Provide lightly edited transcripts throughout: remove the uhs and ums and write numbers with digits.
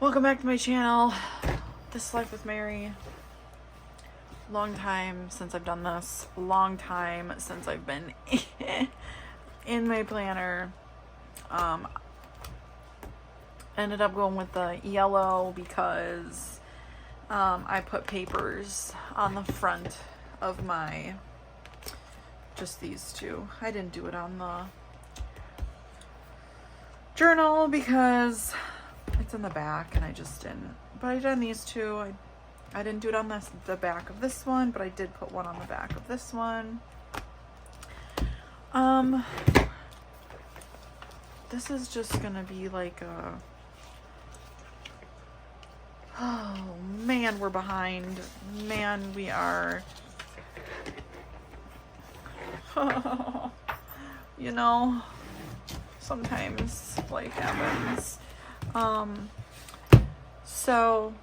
Welcome back to my channel. This is Life with Mary. Long time since I've done this. Long time since I've been in my planner. Ended up going with the yellow because I put papers on the front of my, just these two. I didn't do it on the journal because it's in the back and I just didn't. But I done these two. I didn't do it on the back of this one, but I did put one on the back of this one. This is just gonna be like a, oh man, we're behind. Man, we are. You know, sometimes life happens. So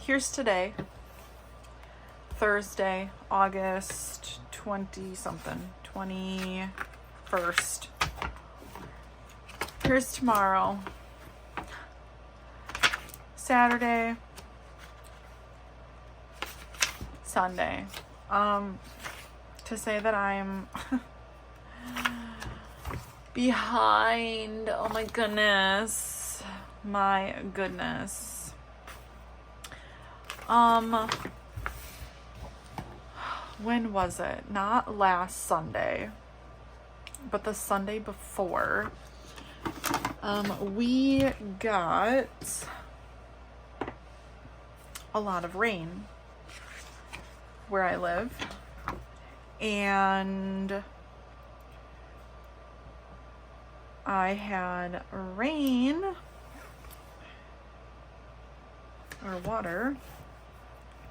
here's today, Thursday, August 20 something, 21st. Here's tomorrow, Saturday, Sunday. To say that I'm behind, oh my goodness. My goodness. When was it? Not last Sunday, but the Sunday before. We got a lot of rain where I live, and I had rain or water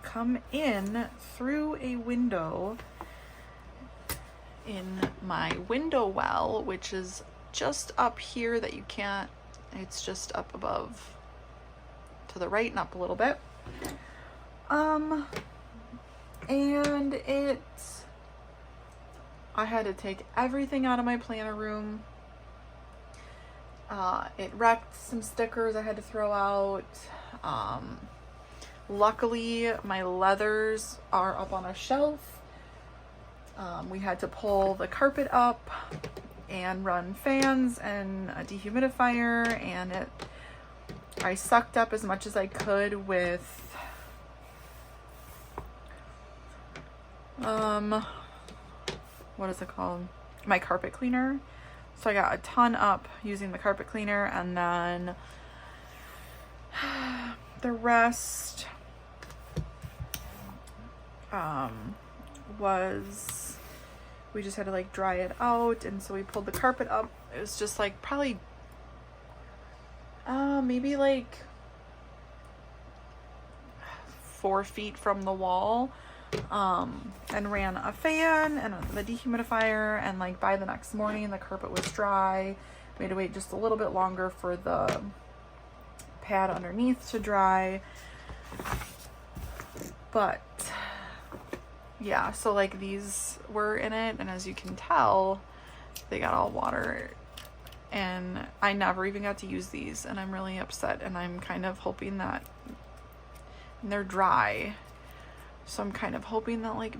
come in through a window in my window well, which is just up here that you can't, it's just up above to the right and up a little bit. And I had to take everything out of my planner room. It wrecked some stickers I had to throw out. Luckily, my leathers are up on a shelf. We had to pull the carpet up and run fans and a dehumidifier, and I sucked up as much as I could with what is it called? My carpet cleaner. So I got a ton up using the carpet cleaner, and then the rest was, we just had to like dry it out, and so we pulled the carpet up. It was just like probably maybe like 4 feet from the wall, and ran a fan and the dehumidifier, and like by the next morning the carpet was dry. We had to wait just a little bit longer for the pad underneath to dry, but yeah, so like these were in it, and as you can tell, they got all water, and I never even got to use these, and I'm really upset, and I'm kind of hoping that they're dry, so I'm kind of hoping that like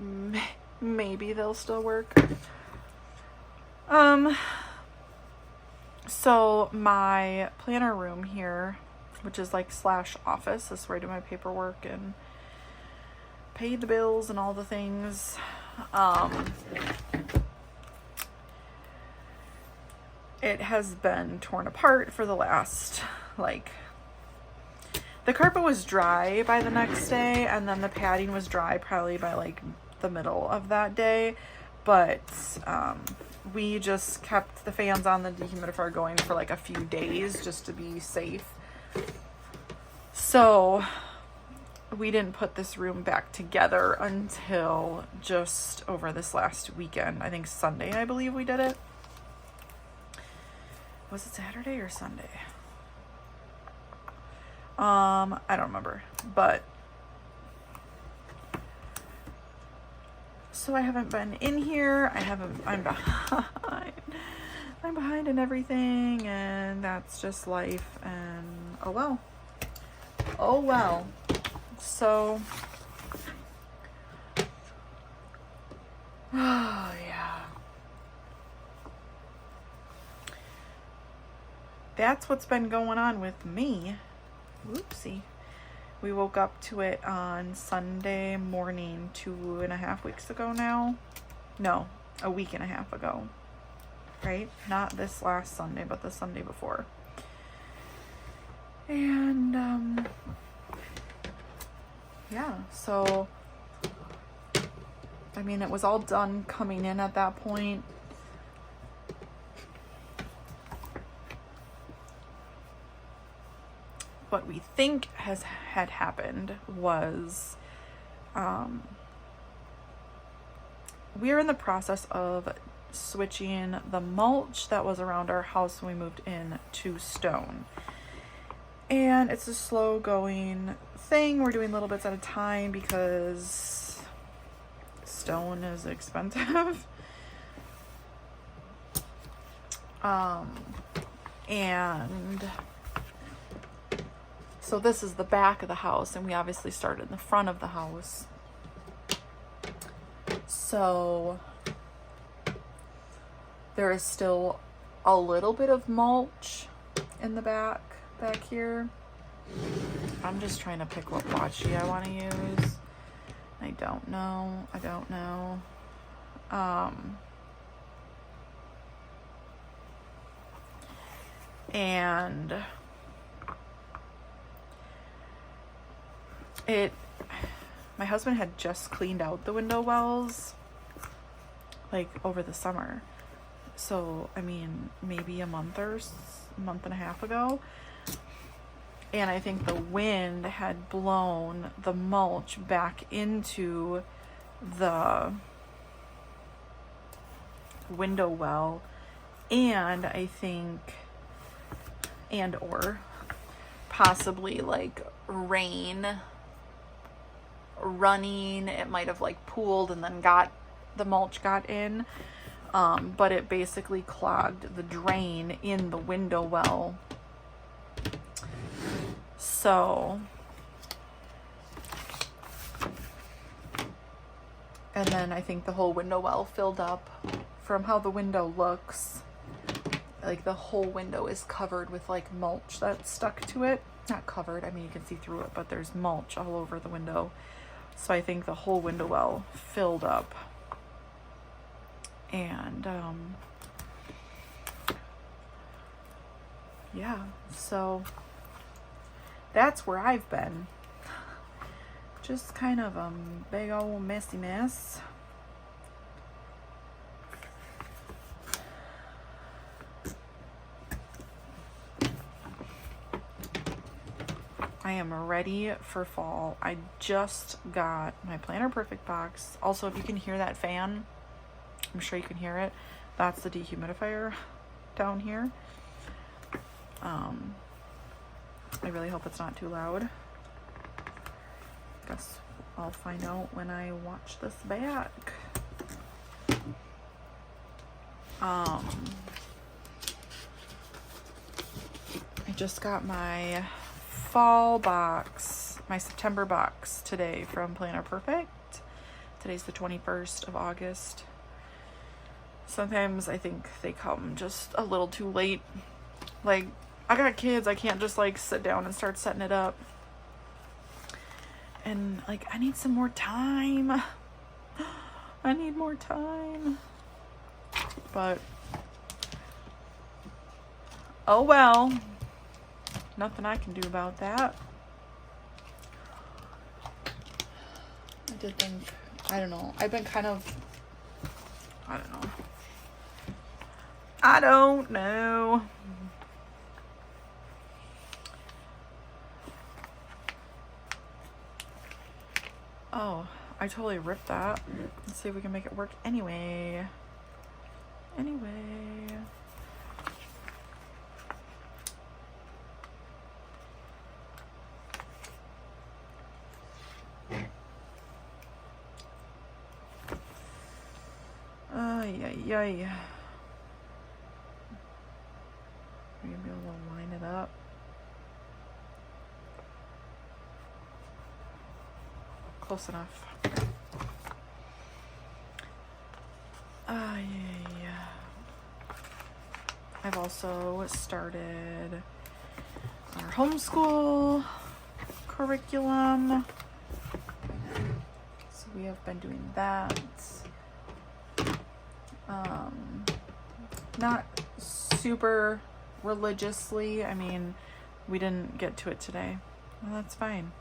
maybe they'll still work. So my planner room here, which is like / office, this is where I do my paperwork and pay the bills and all the things. It has been torn apart for the last, like, the carpet was dry by the next day, and then the padding was dry probably by like the middle of that day, but we just kept the fans on, the dehumidifier going for like a few days just to be safe. So we didn't put this room back together until just over this last weekend. I think Sunday, I believe we did it. Was it Saturday or Sunday? I don't remember, but So I haven't been in here. I'm behind. I'm behind in everything, and that's just life, and oh well. Oh well. So, oh yeah. That's what's been going on with me. Whoopsie. We woke up to it on Sunday morning 2.5 weeks ago now. No, a week and a half ago. Right? Not this last Sunday, but the Sunday before. And, yeah, so, I mean, it was all done coming in at that point. What we think had happened was, we're in the process of switching the mulch that was around our house when we moved in to stone. And it's a slow going thing. We're doing little bits at a time because stone is expensive. And so this is the back of the house, and we obviously started in the front of the house. So there is still a little bit of mulch in the back here. I'm just trying to pick what washi I want to use. I don't know. And my husband had just cleaned out the window wells like over the summer. So, I mean, maybe a month and a half ago. And I think the wind had blown the mulch back into the window well. And I think, or possibly like rain running, it might have like pooled and then the mulch got in. But it basically clogged the drain in the window well. So, and then I think the whole window well filled up. From how the window looks, like the whole window is covered with like mulch that's stuck to it. Not covered, I mean you can see through it, but there's mulch all over the window. So I think the whole window well filled up. And yeah, so that's where I've been. Just kind of a big old messy mess. I am ready for fall. I just got my Planner Perfect box. Also, if you can hear that fan, I'm sure you can hear it. That's the dehumidifier down here. I really hope it's not too loud. Guess I'll find out when I watch this back. I just got my fall box, my September box today from Planner Perfect. Today's the 21st of August. Sometimes I think they come just a little too late. Like, I got kids, I can't just like sit down and start setting it up. And like, I need some more time. I need more time. But, oh well. Nothing I can do about that. I did think, I don't know. I've been kind of, I don't know. Oh, I totally ripped that. Let's see if we can make it work anyway. ay. Are you gonna be able to line it up? Close enough. I've also started our homeschool curriculum. So we have been doing that. Not super religiously. I mean, we didn't get to it today. Well, that's fine.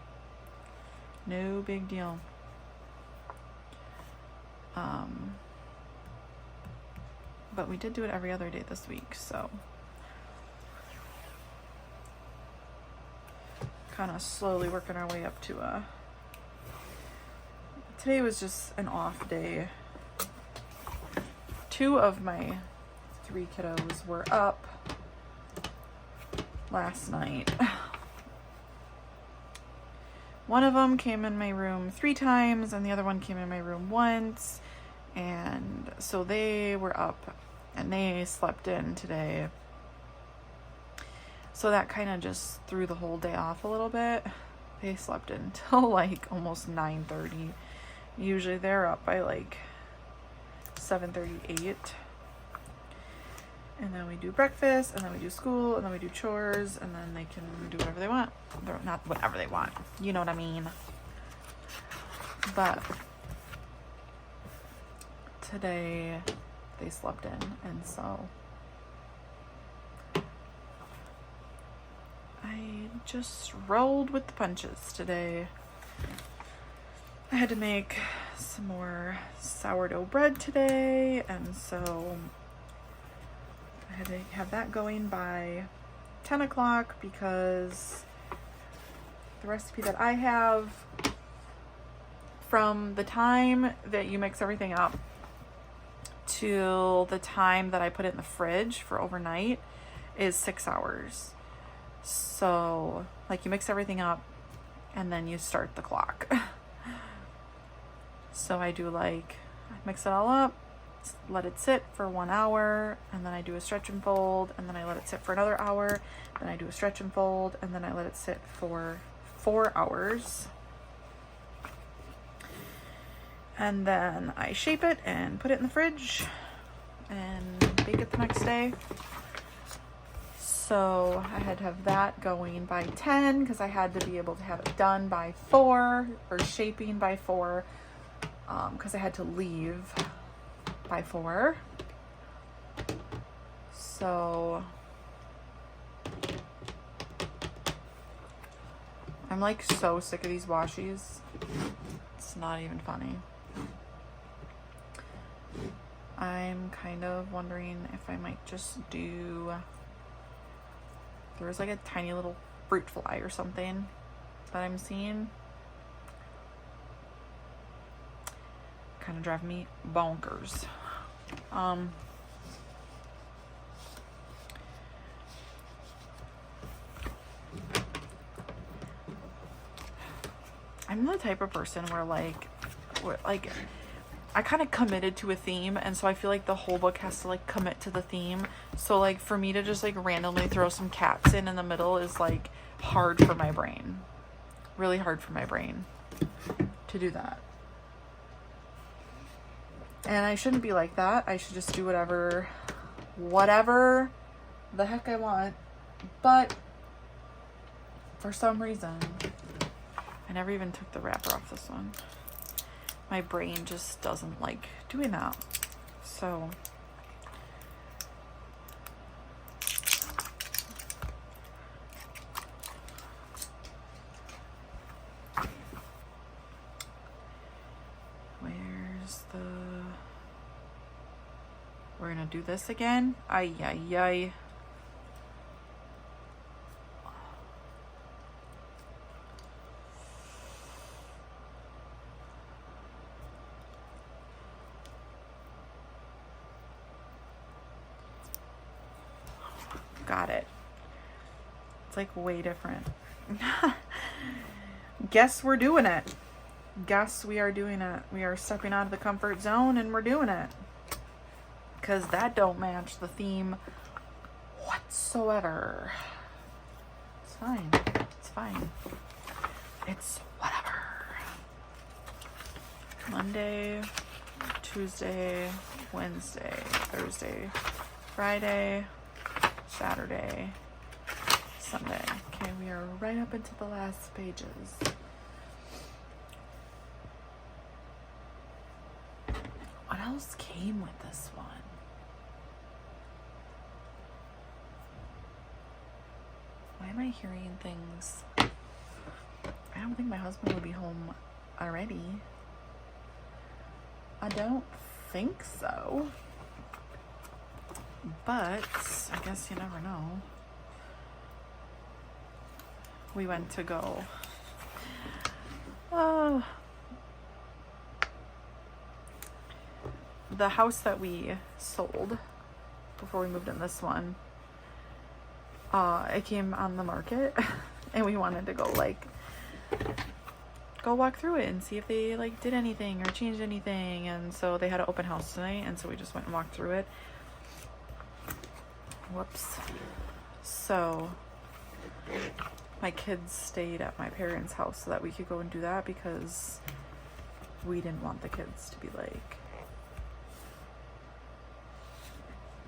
No big deal. But we did do it every other day this week, so kind of slowly working our way up to today was just an off day. 2 of my 3 kiddos were up last night. One of them came in my room 3 times and the other one came in my room once, and so they were up and they slept in today. So that kind of just threw the whole day off a little bit. They slept in until like almost 9:30. Usually they're up by like 7:38. And then we do breakfast, and then we do school, and then we do chores, and then they can do whatever they want. They're not whatever they want. You know what I mean? But today they slept in, and so I just rolled with the punches today. I had to make some more sourdough bread today, and so I had to have that going by 10 o'clock because the recipe that I have, from the time that you mix everything up till the time that I put it in the fridge for overnight, is 6 hours. So like you mix everything up and then you start the clock. So I do like, I mix it all up, let it sit for 1 hour, and then I do a stretch and fold, and then I let it sit for another hour, then I do a stretch and fold, and then I let it sit for 4 hours. And then I shape it and put it in the fridge and bake it the next day. So I had to have that going by 10 because I had to be able to have it done by 4, or shaping by 4, because I had to leave by 4. So I'm like so sick of these washies. It's not even funny. I'm kind of wondering if I might just do, there's like a tiny little fruit fly or something that I'm seeing. Kind of driving me bonkers. I'm the type of person where like I kind of committed to a theme, and so I feel like the whole book has to like commit to the theme. So like for me to just like randomly throw some cats in the middle is like hard for my brain. Really hard for my brain to do that. And I shouldn't be like that. I should just do whatever the heck I want. But for some reason, I never even took the wrapper off this one. My brain just doesn't like doing that. So we're gonna do this again. Ay, ay, ay. Got it. It's like way different. Guess we're doing it. Guess we are doing it. We are stepping out of the comfort zone and we're doing it. because that don't match the theme whatsoever. It's fine. It's fine. It's whatever. Monday, Tuesday, Wednesday, Thursday, Friday, Saturday, Sunday. Okay, we are right up into the last pages. What else came with this one? Why am I hearing things? I don't think my husband will be home already. I don't think so. But I guess you never know. We went to go. The house that we sold before we moved in this one, it came on the market and we wanted to go walk through it and see if they did anything or changed anything. And so they had an open house tonight, and so we just went and walked through it. Whoops. So my kids stayed at my parents' house so that we could go and do that, because we didn't want the kids to be like,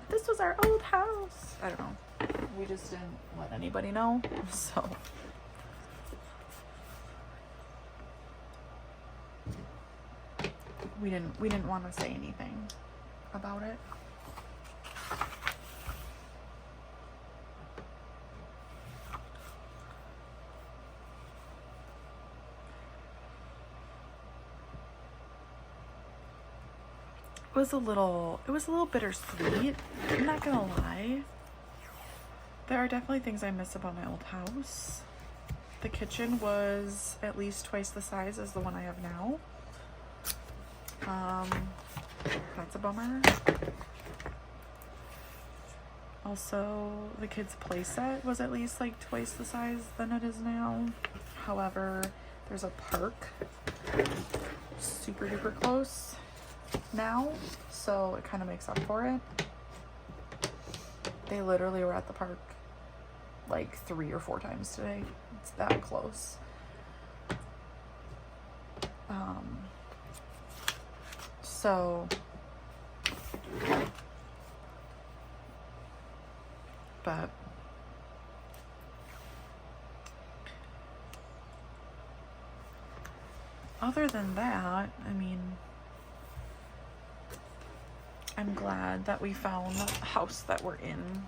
this was our old house. I don't know. We just didn't let anybody know. So we didn't want to say anything about it. It was a little bittersweet. I'm not gonna lie. There are definitely things I miss about my old house. The kitchen was at least twice the size as the one I have now. That's a bummer. Also, the kids' play set was at least twice the size than it is now. However, there's a park super duper close now, so it kind of makes up for it. They literally were at the park 3 or 4 times today. It's that close. So but other than that, I mean, I'm glad that we found the house that we're in.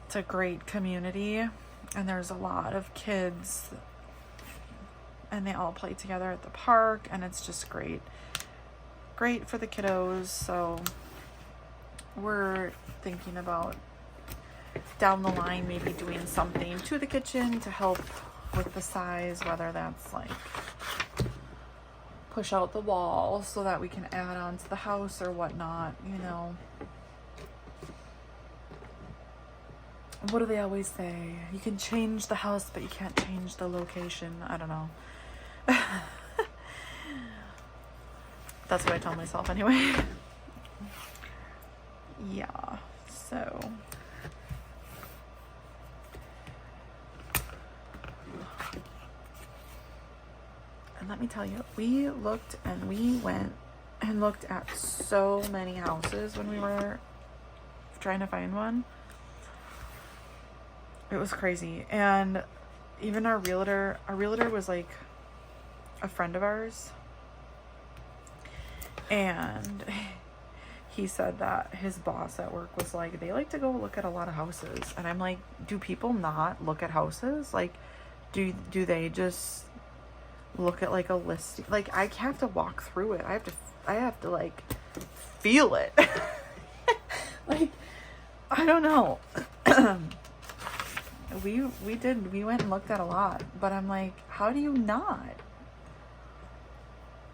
It's a great community, and there's a lot of kids, and they all play together at the park, and it's just great for the kiddos. So we're thinking about down the line maybe doing something to the kitchen to help with the size, whether that's push out the wall so that we can add on to the house or whatnot, you know. What do they always say? You can change the house, but you can't change the location. I don't know. That's what I tell myself anyway. Yeah, so and let me tell you, we looked and we went and looked at so many houses when we were trying to find one. It was crazy. And even our realtor was a friend of ours, and he said that his boss at work was they like to go look at a lot of houses. And I'm like, do people not look at houses? Do they just look at a listing? I have to walk through it. I have to feel it. I don't know. We went and looked at a lot, but I'm like, how do you not?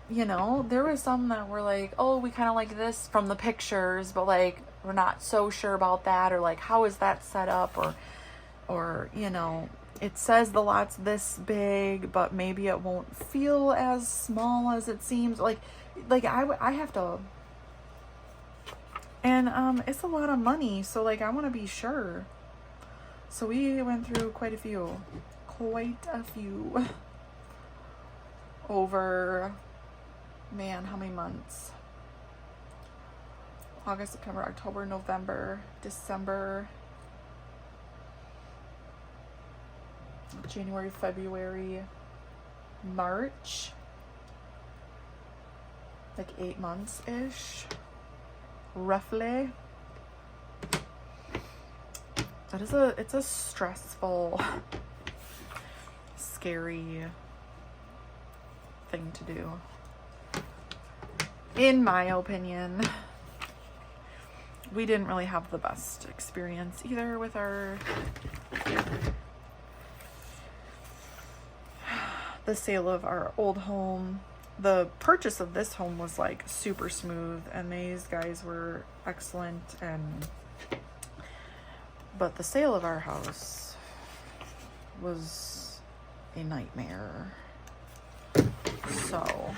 You know, there were some that were oh, we kind of like this from the pictures, but we're not so sure about that, or how is that set up, or you know, it says the lot's this big, but maybe it won't feel as small as it seems. Like I have to, and it's a lot of money, so like I want to be sure. So we went through quite a few over, man, how many months? August, September, October, November, December, January, February, March, like 8 months-ish, roughly. It's a stressful, scary thing to do, in my opinion. We didn't really have the best experience either with the sale of our old home. The purchase of this home was like super smooth, and these guys were excellent, but the sale of our house was a nightmare. So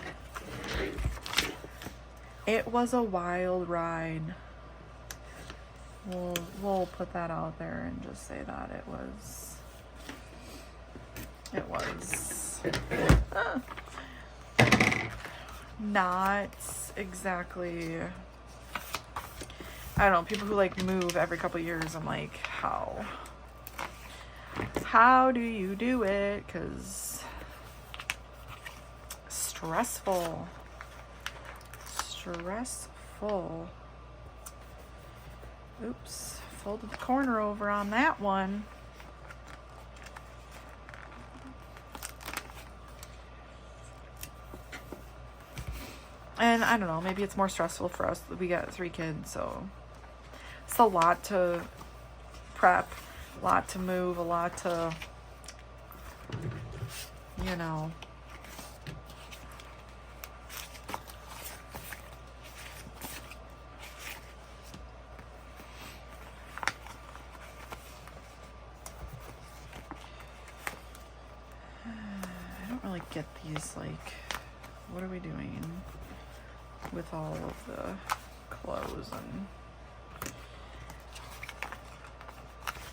it was a wild ride. We'll put that out there and just say that it was not exactly, I don't know, people who like move every couple of years, I'm like, how do you do it? 'Cause stressful. Oops, folded the corner over on that one. And I don't know, maybe it's more stressful for us. We got 3 kids, so it's a lot to prep, a lot to move, a lot to, you know. I don't really get these, like, what are we doing with all of the clothes and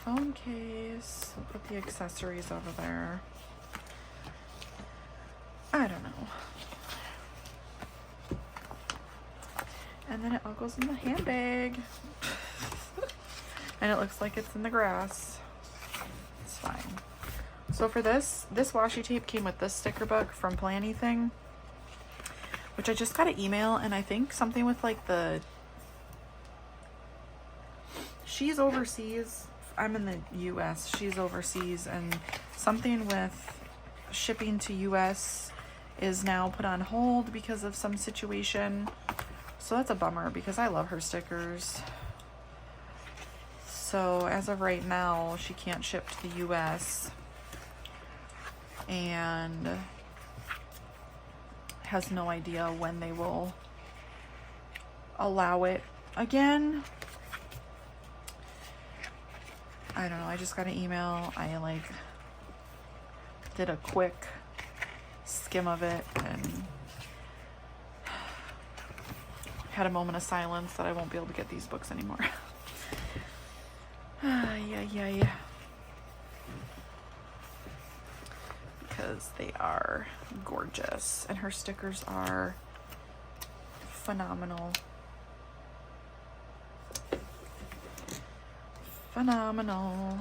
phone case? We'll put the accessories over there. I don't know. And then it all goes in the handbag. And it looks like it's in the grass. It's fine. So for this washi tape came with this sticker book from Planything, which I just got an email, and I think something with like she's overseas, I'm in the US, she's overseas, and something with shipping to US is now put on hold because of some situation. So that's a bummer, because I love her stickers. So as of right now, she can't ship to the US and has no idea when they will allow it again. I don't know, I just got an email. I like did a quick skim of it and had a moment of silence that I won't be able to get these books anymore. Yeah. Because they are gorgeous and her stickers are phenomenal. Phenomenal.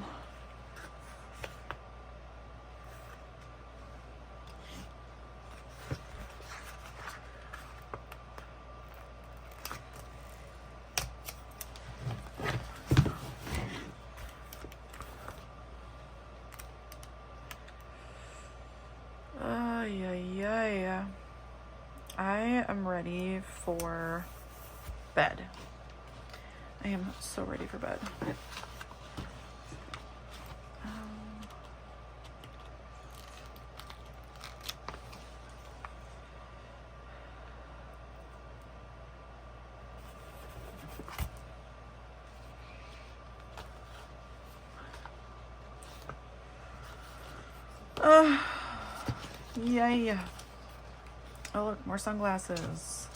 Yeah. I am ready for bed. I am so ready for bed. Yay. Oh, look, more sunglasses.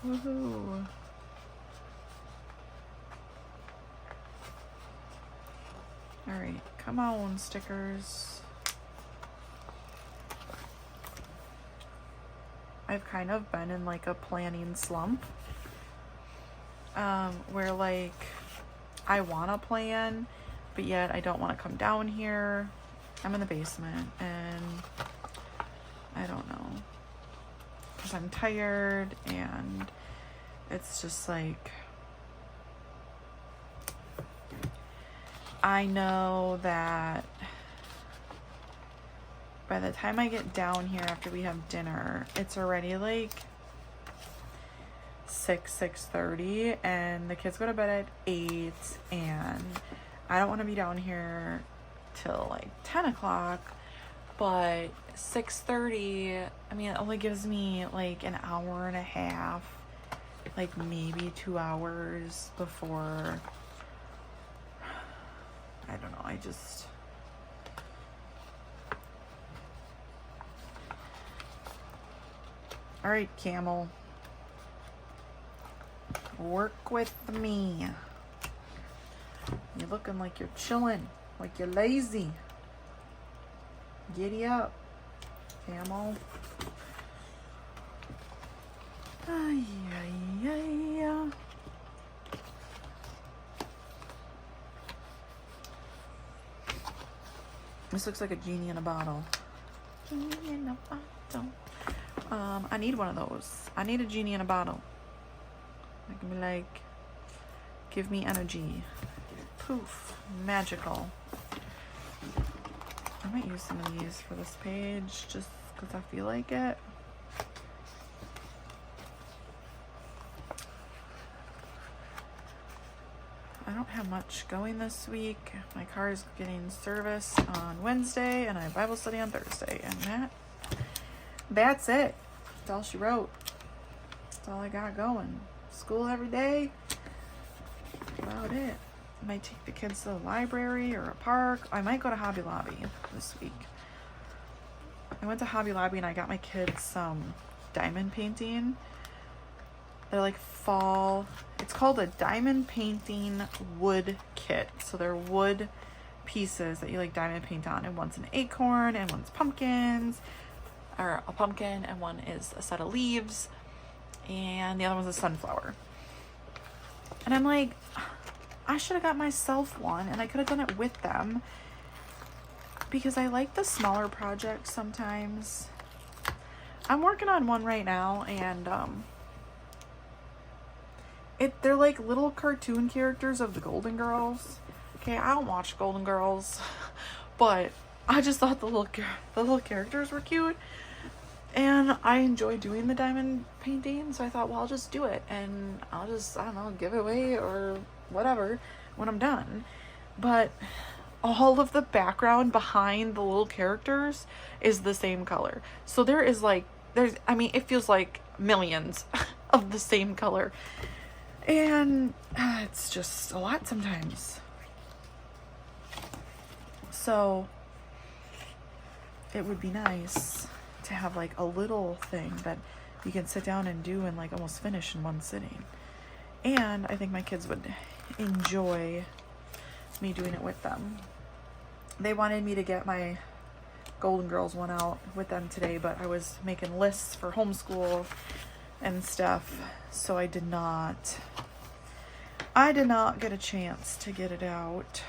Woohoo. All right, come on, stickers. I've kind of been in like a planning slump, where like I want to plan, but yet I don't want to come down here. I'm in the basement and I don't know, because I'm tired and it's just like, I know that by the time I get down here after we have dinner, it's already like 6:30 and the kids go to bed at 8 and I don't want to be down here till like 10 o'clock, but 6:30, I mean, it only gives me like an hour and a half, like maybe 2 hours before, I don't know, I just, all right, Camel, work with me. You're looking like you're chilling, like you're lazy. Giddy up, Camel. Ay, ay, ay. This looks like a genie in a bottle. Genie in a bottle. I need one of those. I need a genie in a bottle. I can be like, give me energy. Poof. Magical. I might use some of these for this page just because I feel like it. I don't have much going this week. My car is getting serviced on Wednesday and I have Bible study on Thursday, and that's it. That's all she wrote. That's all I got going. School every day. About it. I might take the kids to the library or a park. I might go to Hobby Lobby this week. I went to Hobby Lobby and I got my kids some diamond painting. They're like fall, it's called a diamond painting wood kit. So they're wood pieces that you like diamond paint on, and one's an acorn and one's pumpkins, or a pumpkin, and one is a set of leaves, and the other one's a sunflower. And I'm like, I should have got myself one and I could have done it with them, because I like the smaller projects sometimes. I'm working on one right now, and they're like little cartoon characters of the Golden Girls. Okay, I don't watch Golden Girls, but I just thought the little characters were cute, and I enjoy doing the diamond painting, so I thought, well, I'll just do it, and I'll just, I don't know, give it away or whatever when I'm done. But all of the background behind the little characters is the same color. So there is like, I mean, it feels like millions of the same color. And it's just a lot sometimes. So it would be nice to have like a little thing that you can sit down and do and like almost finish in one sitting. And I think my kids would enjoy me doing it with them. They wanted me to get my Golden Girls one out with them today, but I was making lists for homeschool and stuff, so I did not get a chance to get it out.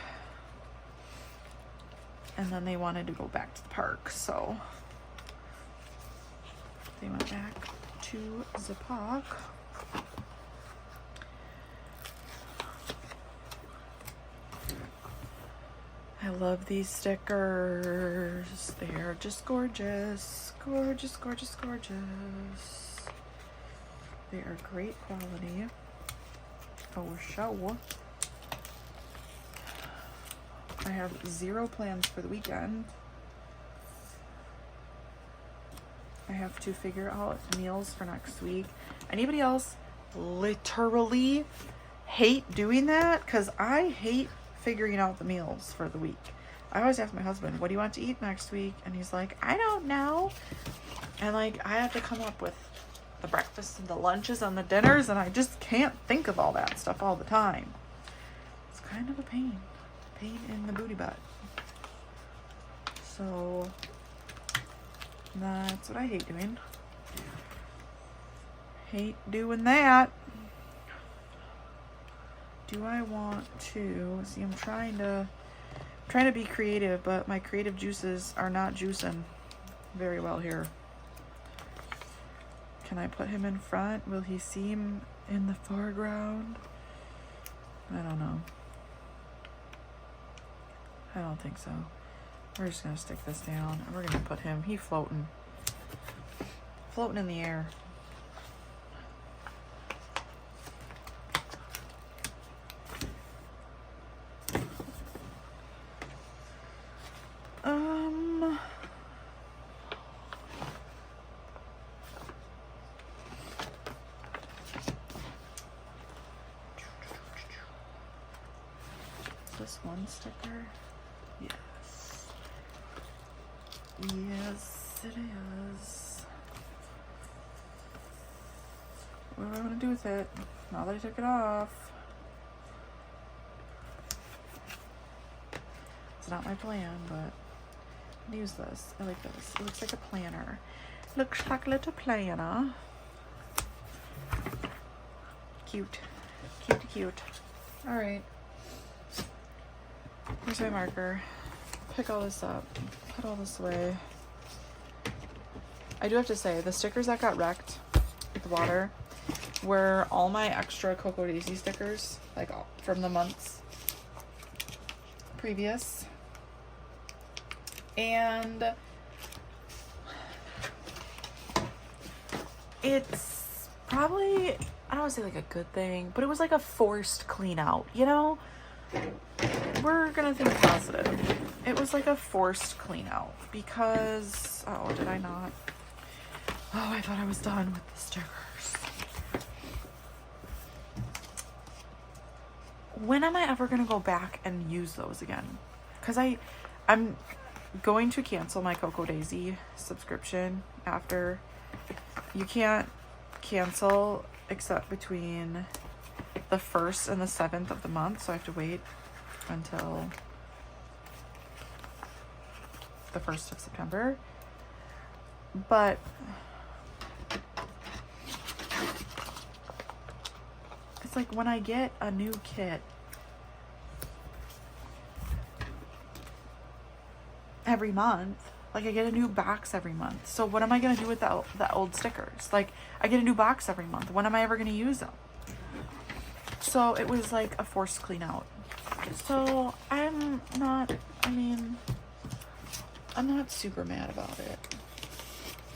And then they wanted to go back to the park, so they went back to the park. I love these stickers. They are just gorgeous. Gorgeous, gorgeous, gorgeous. They are great quality. For sure. I have 0 plans for the weekend. I have to figure out meals for next week. Anybody else literally hate doing that? Because I hate figuring out the meals for the week. I always ask my husband, what do you want to eat next week? And he's like, I don't know. And like, I have to come up with the breakfasts and the lunches and the dinners, and I just can't think of all that stuff all the time. It's kind of a pain in the booty butt. So that's what I hate doing. Hate doing that. Do I want to see? I'm trying to be creative, but my creative juices are not juicing very well here. Can I put him in front? Will he seem in the foreground? I don't know. I don't think so. We're just gonna stick this down and we're gonna put him, he's floating in the air. This one sticker? Yes. Yes, it is. What do I want to do with it? Now that I took it off. It's not my plan, but I'll use this. I like this. It looks like a planner. Looks like a little planner. Cute. Cute, cute. Alright. Here's my marker. Pick all this up. Put all this away. I do have to say, the stickers that got wrecked with the water were all my extra Cocoa Daisy stickers, like from the months previous. And it's probably, I don't want to say like a good thing, but it was like a forced clean out, you know? We're gonna think positive. It was like a forced clean out because, oh, did I not? Oh, I thought I was done with the stickers. When am I ever gonna go back and use those again? Because I'm going to cancel my Cocoa Daisy subscription after. You can't cancel except between the 1st and the 7th of the month, so I have to wait until the 1st of September. But it's like when I get a new kit every month, like I get a new box every month. So what am I gonna do with the old stickers? Like I get a new box every month. When am I ever gonna use them? So it was like a forced clean out. So I'm not super mad about it,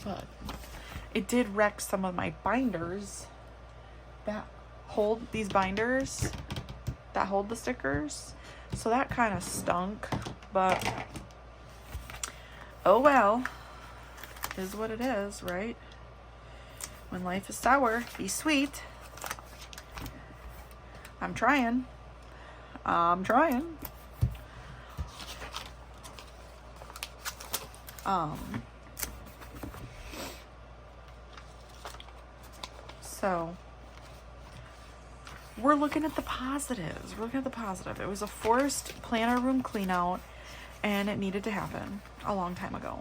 but it did wreck some of my binders that hold these binders that hold the stickers. So that kind of stunk, but oh well, is what it is, right? When life is sour, be sweet. I'm trying. So we're looking at the positives. We're looking at the positive. It was a forced planner room clean out, and it needed to happen a long time ago.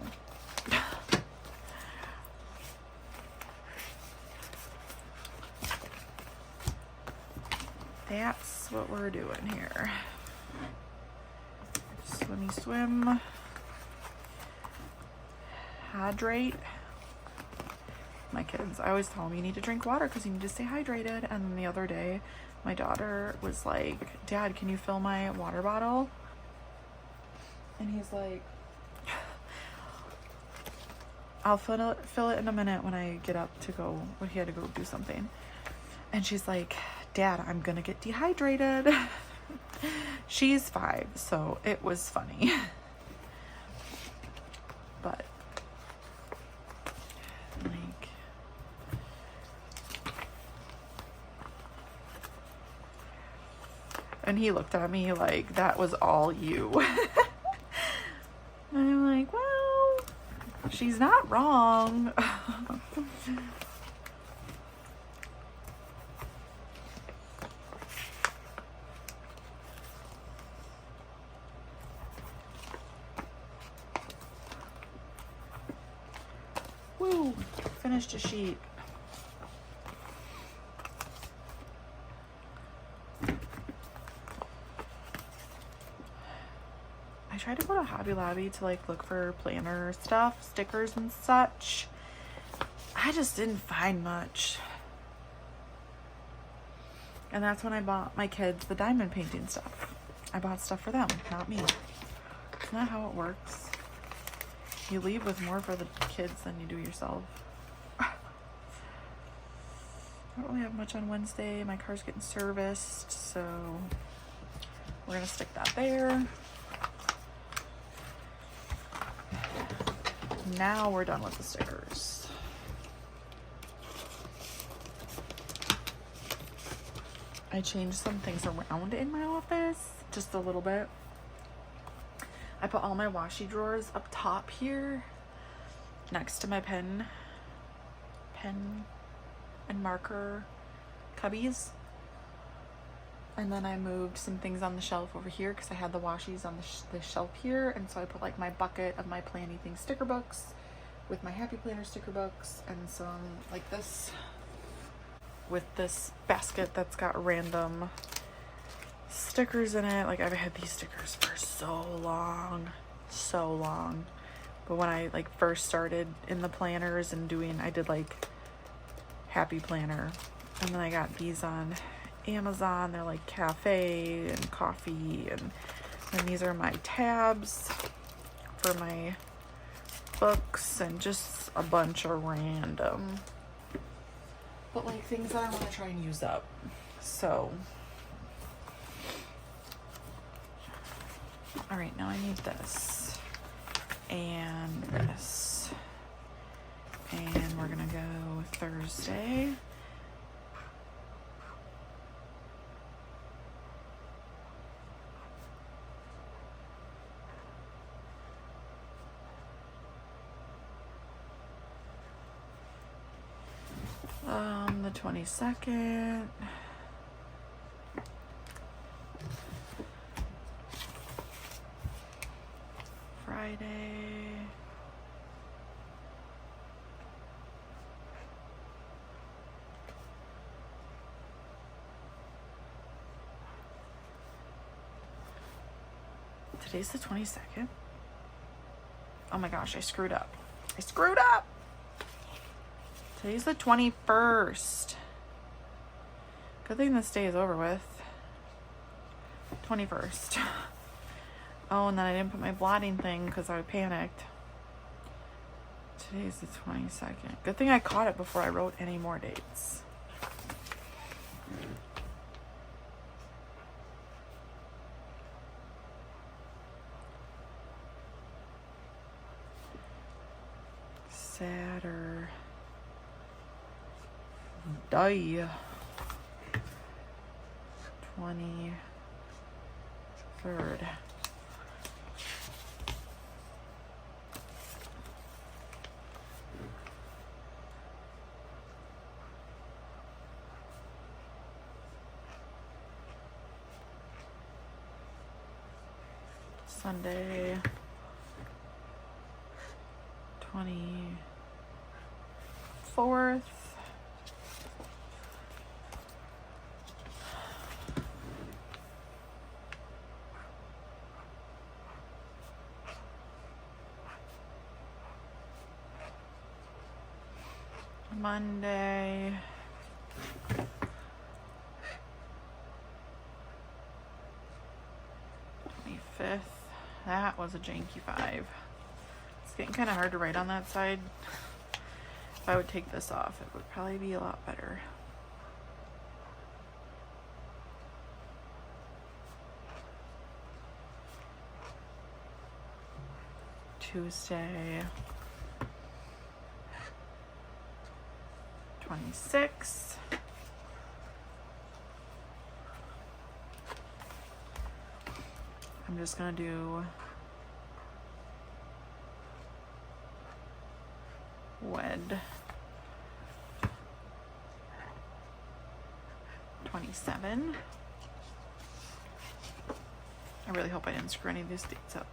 That's what we're doing here. Swimmy swim. Hydrate. My kids, I always tell them you need to drink water because you need to stay hydrated. And then the other day, my daughter was like, Dad, can you fill my water bottle? And he's like, I'll fill it in a minute when I get up to go, when he had to go do something. And she's like, Dad, I'm gonna get dehydrated. She's 5, so it was funny. But like, and he looked at me like that was all you. She's not wrong. Woo! Finished a sheet. I tried to go to Hobby Lobby to like look for planner stuff, stickers and such. I just didn't find much. And that's when I bought my kids the diamond painting stuff. I bought stuff for them, not me. Isn't that how it works? You leave with more for the kids than you do yourself. I don't really have much on Wednesday. My car's getting serviced, so we're gonna stick that there. Now we're done with the stickers. I changed some things around in my office, just a little bit. I put all my washi drawers up top here next to my pen and marker cubbies. And then I moved some things on the shelf over here because I had the washies on the shelf here. And so I put like my bucket of my Planny Things sticker books with my Happy Planner sticker books and some like this with this basket that's got random stickers in it. Like I've had these stickers for so long. But when I like first started in the planners and I did like Happy Planner, and then I got these on Amazon. They're like cafe and coffee, and then these are my tabs for my books and just a bunch of random, but like things that I want to try and use up. So all right, now I need this and this, and we're gonna go Thursday. The 22nd. Friday. Today's the 22nd. Oh my gosh, I screwed up. Today's the 21st. Good thing this day is over with. 21st. Oh, and then I didn't put my blotting thing because I panicked. Today's the 22nd. Good thing I caught it before I wrote any more dates. Saturday. 23rd. Sunday, 24th. Monday, 25th. That was a janky 5. It's getting kind of hard to write on that side. If I would take this off, it would probably be a lot better. Tuesday, 26th. I'm just gonna do would 27. I really hope I didn't screw any of these dates up.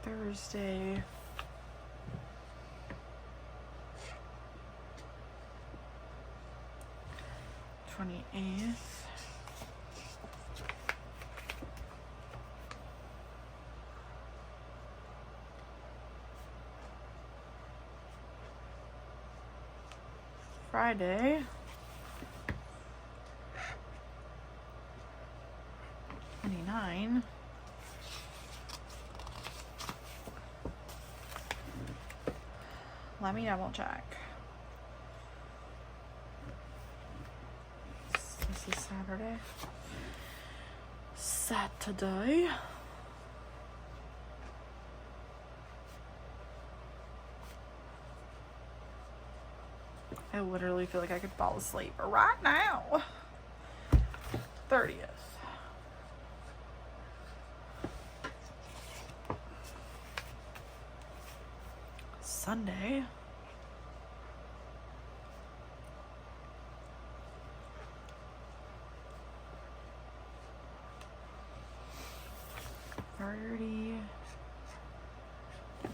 Thursday, th. Friday, 29. Let me double check. This is Saturday. Saturday. I literally feel like I could fall asleep right now. 30th. Sunday.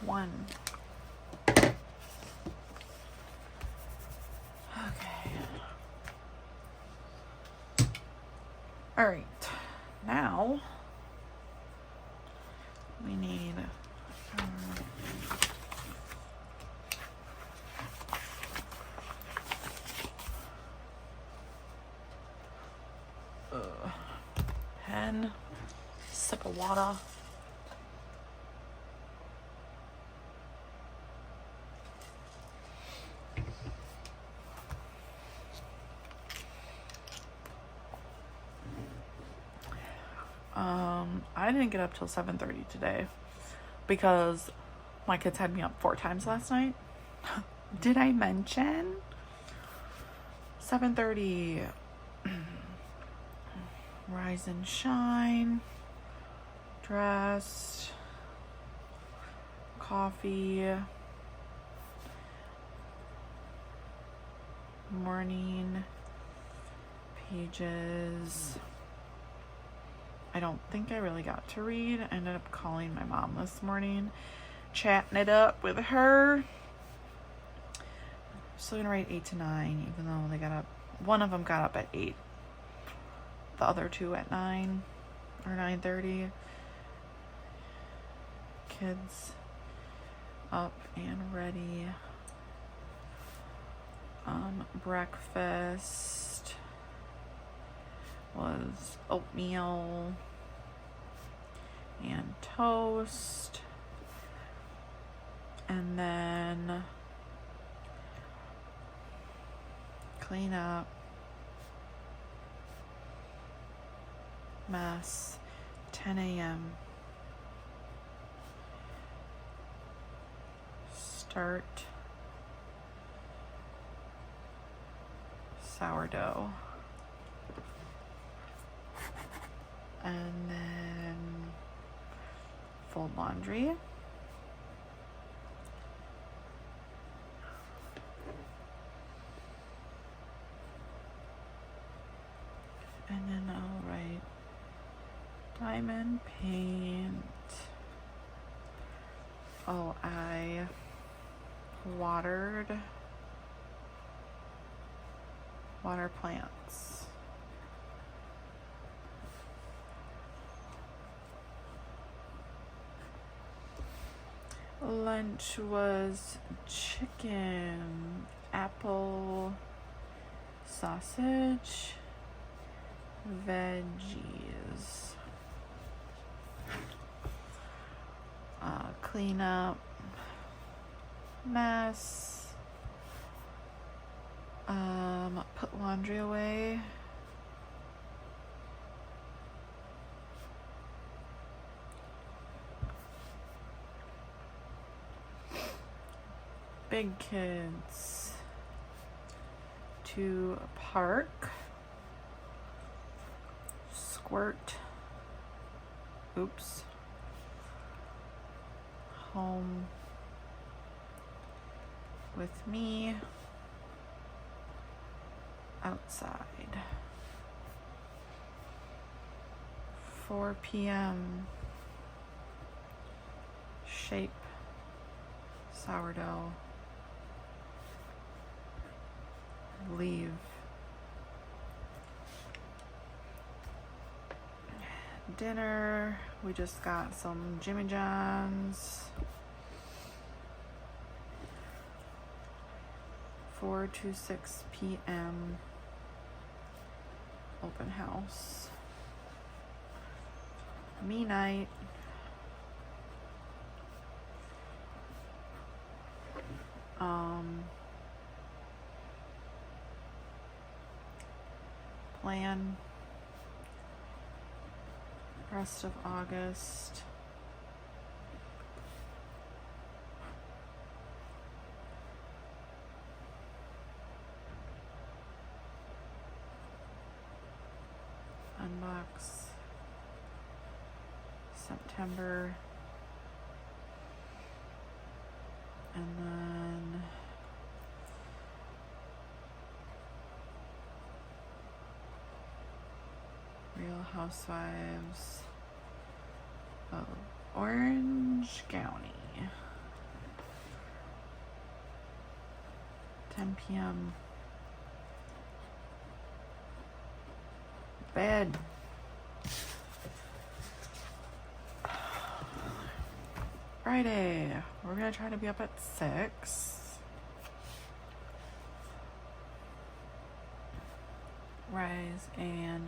One. Okay. All right. Now we need pen, sip of water. I didn't get up till 7:30 today because my kids had me up 4 times last night. Did I mention? 7:30. Rise and shine. Dressed. Coffee. Morning. Pages. I don't think I really got to read. I ended up calling my mom this morning, chatting it up with her. Still gonna write 8 to 9, even though they got up. One of them got up at 8. The other 2 at 9 or 9:30. Kids up and ready. Breakfast was oatmeal and toast, and then clean up, mess, 10 a.m. Start sourdough. And then fold laundry. And then I'll write diamond paint. Oh, I water plants. Lunch was chicken, apple, sausage, veggies. Clean up, mess, put laundry away. Big kids to park. Squirt. Oops. Home with me. Outside. 4 p.m. Shape. Sourdough. Leave. Dinner. We just got some Jimmy John's. 4 to 6 p.m. Open house. Me night. Plan rest of August. Unbox September. And then Real Housewives of Orange County. 10 p.m. Bed. Friday. We're gonna try to be up at 6. Rise and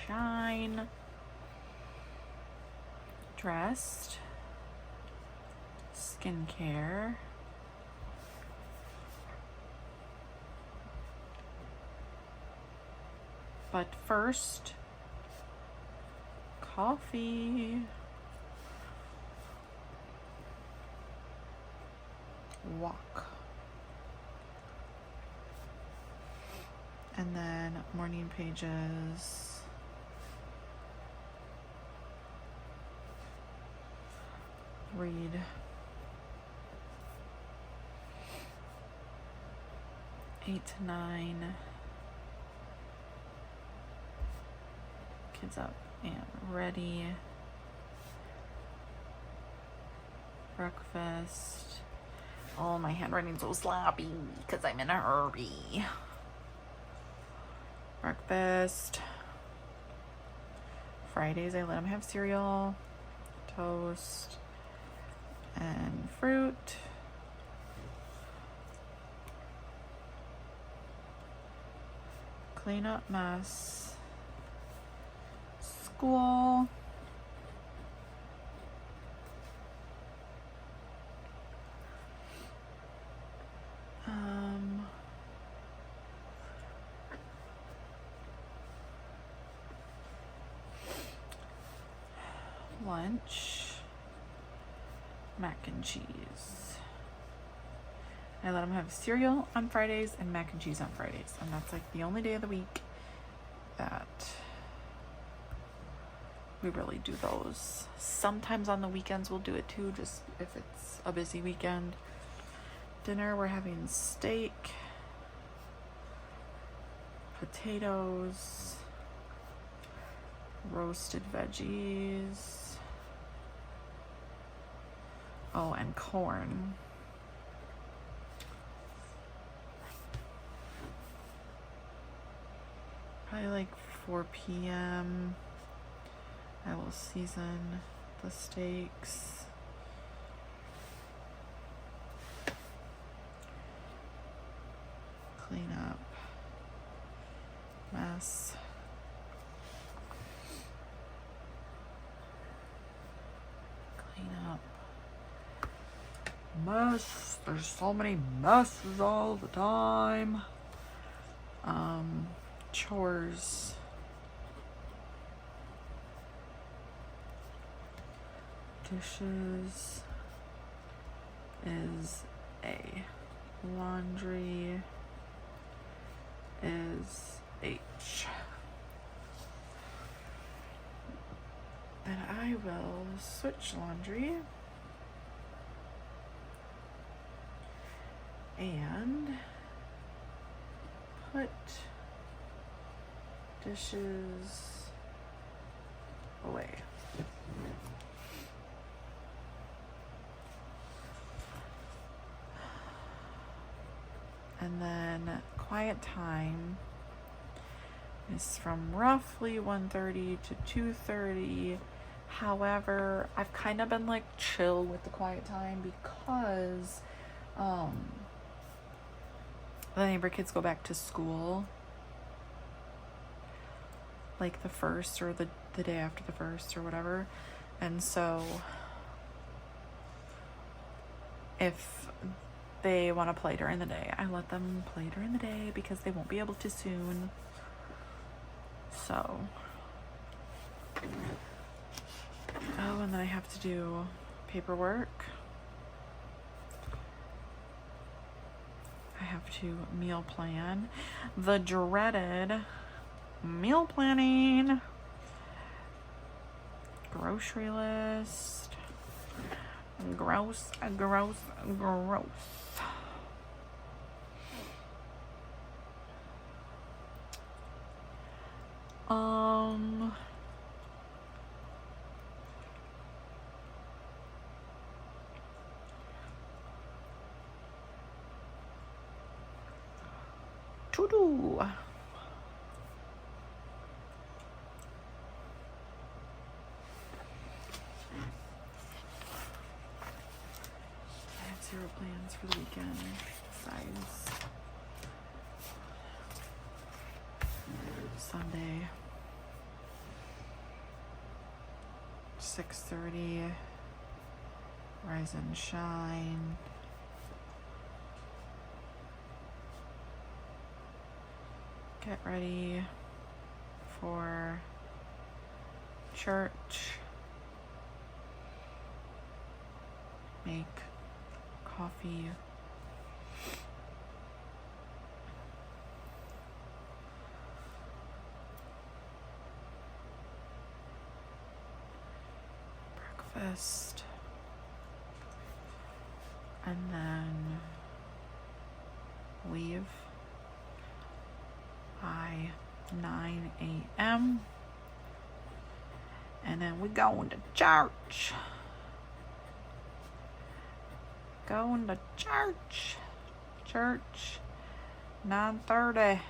shine. Dressed. Skincare. But first, coffee. Walk. And then morning pages. Read. Eight to 9. Kids up and ready. Breakfast. Oh, my handwriting's so sloppy because I'm in a hurry. Breakfast. Fridays, I let them have cereal, toast, and fruit. Clean up mess. School. Lunch. Mac and cheese. I let them have cereal on Fridays and mac and cheese on Fridays. And that's like the only day of the week that we really do those. Sometimes on the weekends we'll do it too, just if it's a busy weekend. Dinner, we're having steak, potatoes, roasted veggies. Oh, and corn. Probably like 4 p.m. I will season the steaks. Clean up mess. Clean up mess. There's so many messes all the time. Chores. Dishes is A. Laundry is H. And I will switch laundry. And put dishes away. And then quiet time is from roughly 1:30 to 2:30. However, I've kind of been like chill with the quiet time because the neighbor kids go back to school like the first or the day after the first or whatever. And so if they want to play during the day, I let them play during the day because they won't be able to soon. So, oh, and then I have to do paperwork. I have to meal plan. The dreaded meal planning. Grocery list. Gross. To do. Zero plans for the weekend besides Sunday 6:30 Rise and Shine. Get ready for church. Make coffee. Breakfast. And then leave by 9 a.m. And then we going to church. Going to church. Church. 9:30.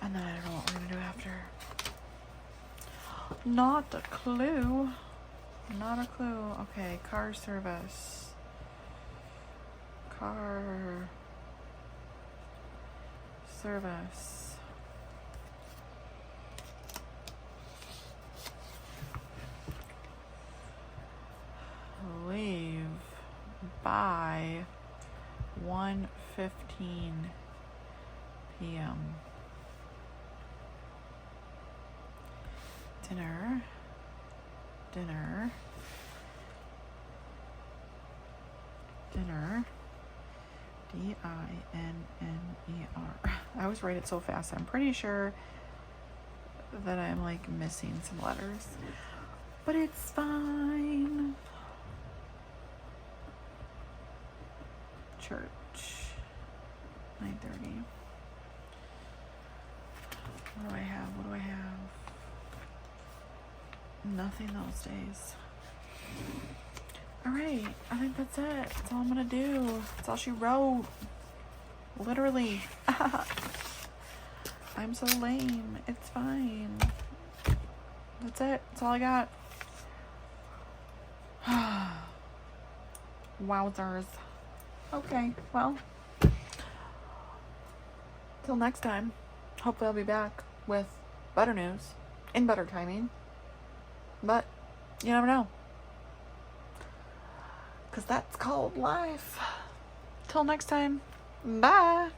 And then I don't know what we're gonna do after. Not a clue. Not a clue. Okay, car service. Car service. Leave by 1:15 p.m. Dinner. D-I-N-N-E-R. I always write it so fast. I'm pretty sure that I'm like missing some letters, but it's fine. Church. 9:30. What do I have? Nothing those days. Alright, I think that's it. That's all I'm gonna do. That's all she wrote. Literally. I'm so lame. It's fine. That's it. That's all I got. Wowzers. Okay, well. Till next time. Hopefully I'll be back with better news. In better timing. But you never know. 'Cause that's called life. Till next time. Bye.